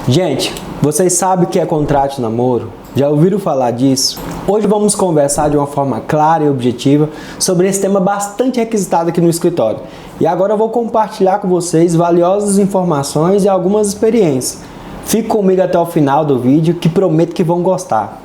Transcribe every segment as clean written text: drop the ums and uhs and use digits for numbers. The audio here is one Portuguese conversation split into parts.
Gente, vocês sabem o que é contrato de namoro? Já ouviram falar disso? Hoje vamos conversar de uma forma clara e objetiva sobre esse tema bastante requisitado aqui no escritório. E agora eu vou compartilhar com vocês valiosas informações e algumas experiências. Fique comigo até o final do vídeo que prometo que vão gostar.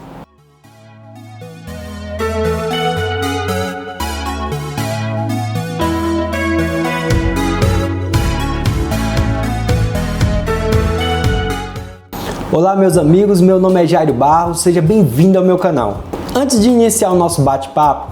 Olá meus amigos, meu nome é Jairo Barros, seja bem-vindo ao meu canal. Antes de iniciar o nosso bate-papo,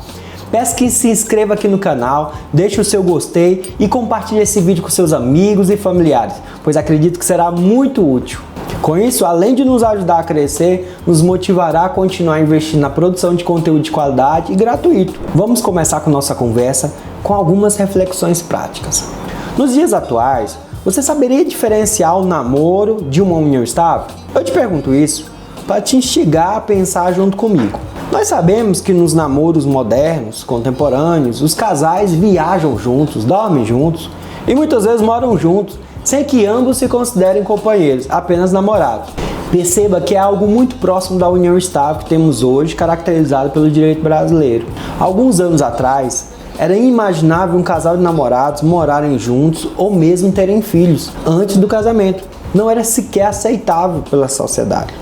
peço que se inscreva aqui no canal, deixe o seu gostei e compartilhe esse vídeo com seus amigos e familiares, pois acredito que será muito útil. Com isso, além de nos ajudar a crescer, nos motivará a continuar investindo na produção de conteúdo de qualidade e gratuito. Vamos começar com nossa conversa com algumas reflexões práticas. Nos dias atuais, você saberia diferenciar o namoro de uma união estável? Eu te pergunto isso para te instigar a pensar junto comigo. Nós sabemos que nos namoros modernos, contemporâneos, os casais viajam juntos, dormem juntos e muitas vezes moram juntos, sem que ambos se considerem companheiros, apenas namorados. Perceba que é algo muito próximo da união estável que temos hoje, caracterizado pelo direito brasileiro. Alguns anos atrás, era inimaginável um casal de namorados morarem juntos ou mesmo terem filhos antes do casamento. Não era sequer aceitável pela sociedade.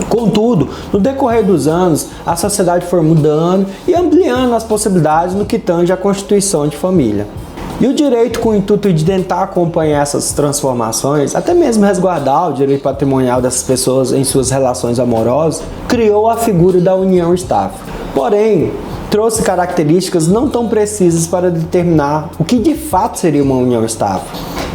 Contudo, no decorrer dos anos, a sociedade foi mudando e ampliando as possibilidades no que tange à constituição de família. E o direito, com o intuito de tentar acompanhar essas transformações, até mesmo resguardar o direito patrimonial dessas pessoas em suas relações amorosas, criou a figura da união estável. Porém, trouxe características não tão precisas para determinar o que de fato seria uma união estável.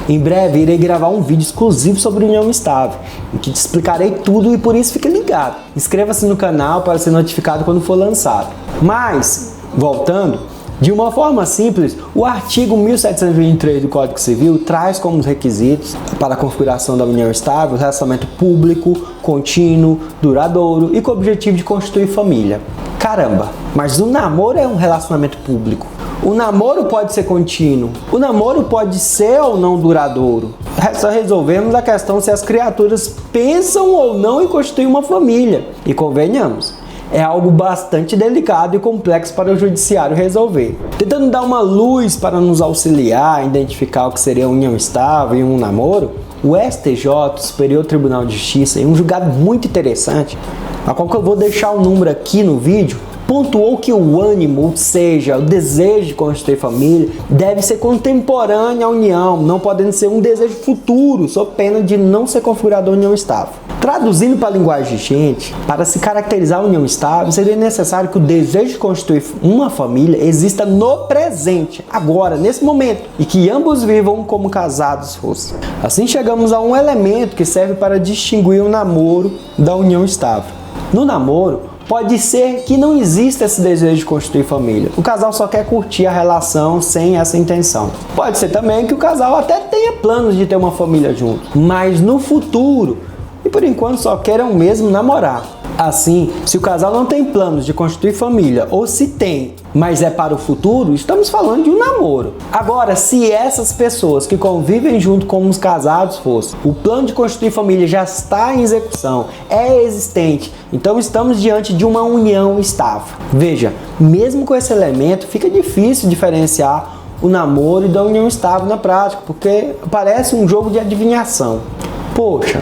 Em breve irei gravar um vídeo exclusivo sobre união estável, em que te explicarei tudo e por isso fique ligado. Inscreva-se no canal para ser notificado quando for lançado. Mas, voltando, de uma forma simples, o artigo 1723 do Código Civil traz como requisitos para a configuração da união estável relacionamento público, contínuo, duradouro e com o objetivo de constituir família. Caramba, mas o namoro é um relacionamento público. O namoro pode ser contínuo. O namoro pode ser ou não duradouro. Só resolvemos a questão se as criaturas pensam ou não em constituir uma família. E convenhamos, é algo bastante delicado e complexo para o judiciário resolver. Tentando dar uma luz para nos auxiliar a identificar o que seria união estável e um namoro, o STJ, o Superior Tribunal de Justiça, em um julgado muito interessante, a qual que eu vou deixar o número aqui no vídeo, pontuou que o ânimo, ou seja, o desejo de constituir família, deve ser contemporâneo à união, não podendo ser um desejo futuro, sob pena de não ser configurada a união estável. Traduzindo para a linguagem vigente, para se caracterizar a união estável, seria necessário que o desejo de constituir uma família exista no presente, agora, nesse momento, e que ambos vivam como casados fossem. Assim chegamos a um elemento que serve para distinguir o namoro da união estável. No namoro, pode ser que não exista esse desejo de constituir família. O casal só quer curtir a relação sem essa intenção. Pode ser também que o casal até tenha planos de ter uma família junto, mas no futuro, e por enquanto só queiram mesmo namorar. Assim, se o casal não tem planos de constituir família, ou se tem, mas é para o futuro, estamos falando de um namoro. Agora, se essas pessoas que convivem junto como os casados fossem, o plano de constituir família já está em execução, é existente, então estamos diante de uma união estável. Veja, mesmo com esse elemento, fica difícil diferenciar o namoro da união estável na prática, porque parece um jogo de adivinhação. Poxa,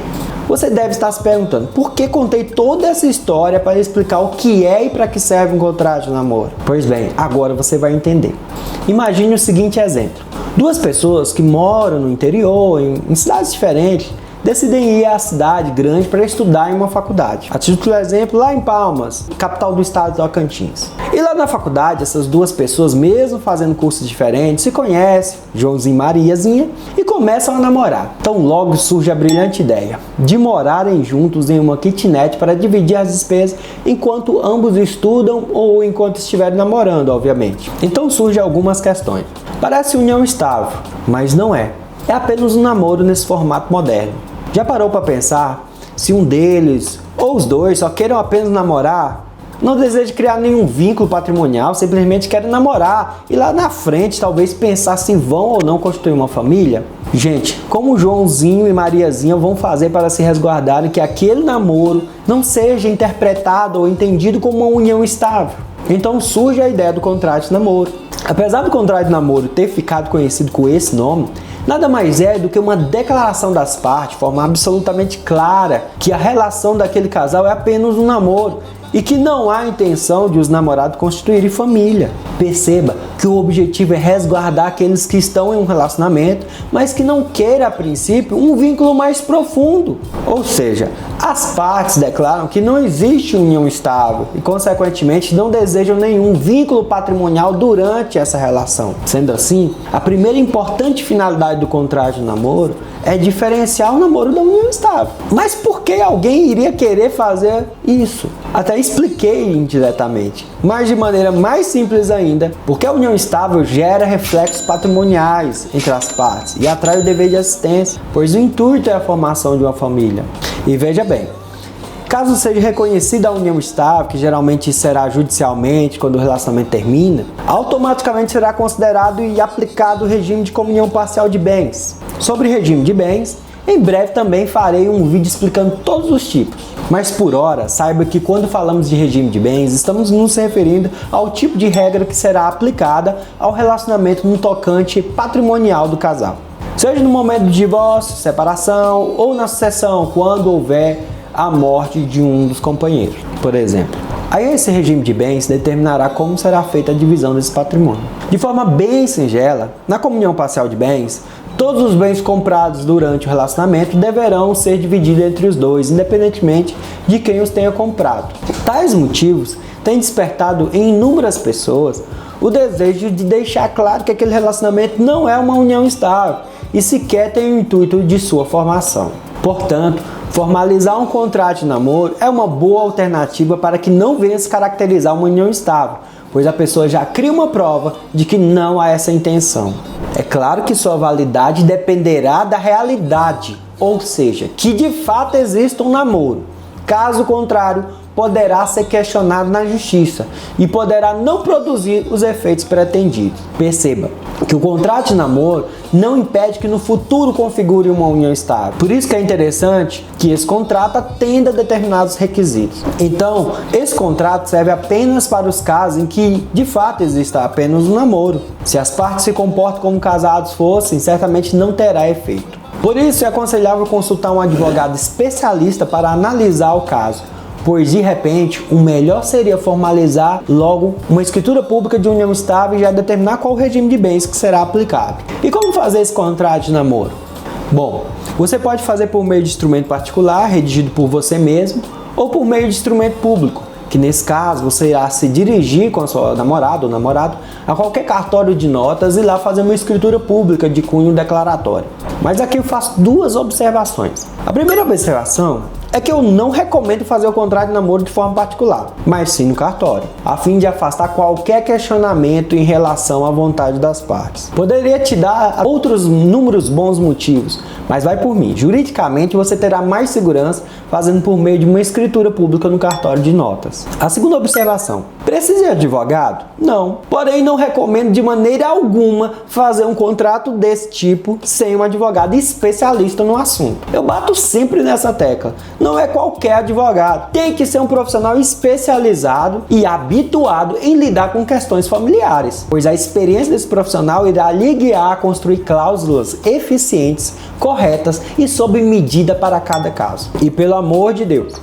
você deve estar se perguntando, por que contei toda essa história para explicar o que é e para que serve um contrato de namoro? Pois bem, agora você vai entender. Imagine o seguinte exemplo. Duas pessoas que moram no interior, em cidades diferentes, decidem ir à cidade grande para estudar em uma faculdade. A título de exemplo, lá em Palmas, capital do estado de Tocantins. E lá na faculdade, essas duas pessoas, mesmo fazendo cursos diferentes, se conhecem, Joãozinho e Mariazinha, e começam a namorar. Então logo surge a brilhante ideia de morarem juntos em uma kitnet para dividir as despesas enquanto ambos estudam ou enquanto estiverem namorando, obviamente. Então surgem algumas questões. Parece união estável, mas não é. É apenas um namoro nesse formato moderno. Já parou para pensar se um deles ou os dois só queiram apenas namorar? não deseja criar nenhum vínculo patrimonial, simplesmente querem namorar e lá na frente talvez pensar se vão ou não constituir uma família? Gente, como Joãozinho e Mariazinha vão fazer para se resguardarem que aquele namoro não seja interpretado ou entendido como uma união estável? Então surge a ideia do contrato de namoro. Apesar do contrato de namoro ter ficado conhecido com esse nome, nada mais é do que uma declaração das partes de forma absolutamente clara que a relação daquele casal é apenas um namoro e que não há intenção de os namorados constituírem família. Perceba que o objetivo é resguardar aqueles que estão em um relacionamento, mas que não queiram a princípio um vínculo mais profundo. Ou seja, as partes declaram que não existe união estável e, consequentemente, não desejam nenhum vínculo patrimonial durante essa relação. Sendo assim, a primeira importante finalidade do contrato de namoro é diferenciar o namoro da união estável. Mas por que alguém iria querer fazer isso? Até expliquei indiretamente, mas de maneira mais simples ainda, porque a união estável gera reflexos patrimoniais entre as partes e atrai o dever de assistência, pois o intuito é a formação de uma família. E veja bem, caso seja reconhecida a união estável, que geralmente será judicialmente quando o relacionamento termina, automaticamente será considerado e aplicado o regime de comunhão parcial de bens. Sobre regime de bens, em breve também farei um vídeo explicando todos os tipos. Mas por hora, saiba que quando falamos de regime de bens, estamos nos referindo ao tipo de regra que será aplicada ao relacionamento no tocante patrimonial do casal. Seja no momento de divórcio, separação ou na sucessão, quando houver a morte de um dos companheiros, por exemplo. Aí esse regime de bens determinará como será feita a divisão desse patrimônio. De forma bem singela, na comunhão parcial de bens, todos os bens comprados durante o relacionamento deverão ser divididos entre os dois, independentemente de quem os tenha comprado. Tais motivos têm despertado em inúmeras pessoas o desejo de deixar claro que aquele relacionamento não é uma união estável e sequer tem o intuito de sua formação. Portanto, formalizar um contrato de namoro é uma boa alternativa para que não venha se caracterizar uma união estável, pois a pessoa já cria uma prova de que não há essa intenção. É claro que sua validade dependerá da realidade, ou seja, que de fato exista um namoro. Caso contrário, poderá ser questionado na justiça e poderá não produzir os efeitos pretendidos. Perceba que o contrato de namoro não impede que no futuro configure uma união estável. Por isso que é interessante que esse contrato atenda a determinados requisitos. Então, esse contrato serve apenas para os casos em que, de fato, exista apenas um namoro. Se as partes se comportam como casados fossem, certamente não terá efeito. Por isso, é aconselhável consultar um advogado especialista para analisar o caso, pois de repente o melhor seria formalizar logo uma escritura pública de união estável e já determinar qual o regime de bens que será aplicado. E como fazer esse contrato de namoro? Bom, você pode fazer por meio de instrumento particular, redigido por você mesmo, ou por meio de instrumento público, que nesse caso você irá se dirigir com a sua namorada ou namorado a qualquer cartório de notas e lá fazer uma escritura pública de cunho declaratório. Mas aqui eu faço duas observações. A primeira observação é que eu não recomendo fazer o contrato de namoro de forma particular, mas sim no cartório, a fim de afastar qualquer questionamento em relação à vontade das partes. Poderia te dar outros inúmeros bons motivos, mas vai por mim. Juridicamente você terá mais segurança fazendo por meio de uma escritura pública no cartório de notas. A segunda observação: precisa de advogado? Não. Porém, não recomendo de maneira alguma fazer um contrato desse tipo sem um advogado especialista no assunto. Eu bato sempre nessa tecla. Não é qualquer advogado. Tem que ser um profissional especializado e habituado em lidar com questões familiares, pois a experiência desse profissional irá lhe guiar a construir cláusulas eficientes, corretas e sob medida para cada caso. E pelo amor de Deus,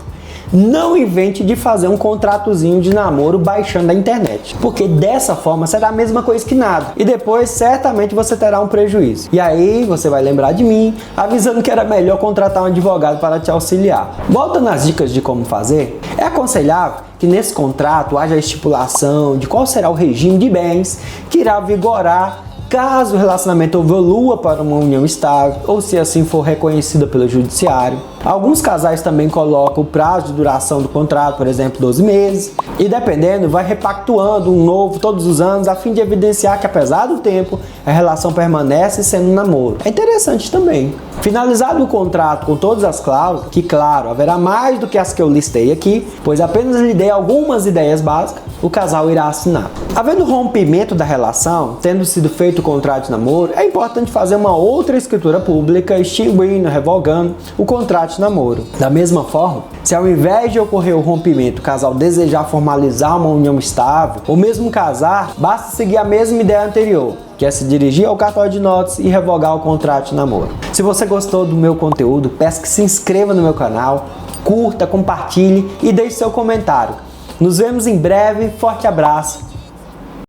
não invente de fazer um contratozinho de namoro baixando da internet, porque dessa forma será a mesma coisa que nada e depois certamente você terá um prejuízo. E aí você vai lembrar de mim avisando que era melhor contratar um advogado para te auxiliar. Volta nas dicas de como fazer. É aconselhável que nesse contrato haja a estipulação de qual será o regime de bens que irá vigorar caso o relacionamento evolua para uma união estável ou se assim for reconhecida pelo judiciário. Alguns casais também colocam o prazo de duração do contrato, por exemplo, 12 meses, e dependendo, vai repactuando um novo todos os anos a fim de evidenciar que apesar do tempo, a relação permanece sendo um namoro. É interessante também. Finalizado o contrato com todas as cláusulas, que claro, haverá mais do que as que eu listei aqui, pois apenas lhe dei algumas ideias básicas, o casal irá assinar. Havendo rompimento da relação, tendo sido feito o contrato de namoro, é importante fazer uma outra escritura pública, extinguindo, revogando o contrato de namoro. Da mesma forma, se ao invés de ocorrer o rompimento, o casal desejar formalizar uma união estável, ou mesmo casar, basta seguir a mesma ideia anterior, que é se dirigir ao cartório de notas e revogar o contrato de namoro. Se você gostou do meu conteúdo, peço que se inscreva no meu canal, curta, compartilhe e deixe seu comentário. Nos vemos em breve, forte abraço